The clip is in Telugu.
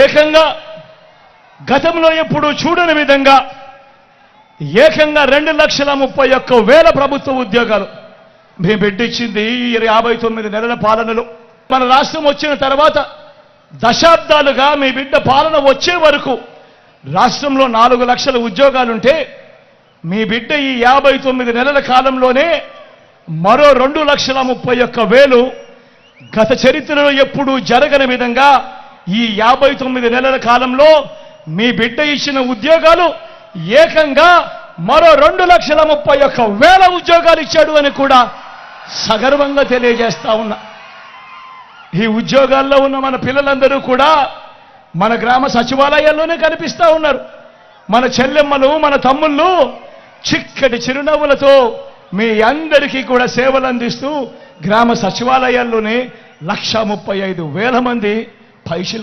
ఏకంగా గతంలో ఎప్పుడు చూడని విధంగా ఏకంగా 2,31,000 ప్రభుత్వ ఉద్యోగాలు మేము బిడ్డిచ్చింది 59 నెలల పాలనలో. మన రాష్ట్రం వచ్చిన తర్వాత దశాబ్దాలుగా మీ బిడ్డ పాలన వచ్చే వరకు రాష్ట్రంలో 4 లక్షల ఉద్యోగాలుంటే మీ బిడ్డ ఈ 59 నెలల కాలంలోనే మరో 2,31,000 గత చరిత్రలో ఎప్పుడూ జరగని విధంగా ఈ 59 నెలల కాలంలో మీ బిడ్డ ఇచ్చిన ఉద్యోగాలు ఏకంగా మరో 2,31,000 ఉద్యోగాలు ఇచ్చాడు అని కూడా సగర్వంగా తెలియజేస్తా ఉన్నా. ఈ ఉద్యోగాల్లో ఉన్న మన పిల్లలందరూ కూడా మన గ్రామ సచివాలయాల్లోనే కనిపిస్తా ఉన్నారు. మన చెల్లెమ్మలు మన తమ్ముళ్ళు చిక్కటి చిరునవ్వులతో మీ అందరికీ కూడా సేవలు అందిస్తూ గ్రామ సచివాలయాల్లోనే 1,35,000 మంది పైసలు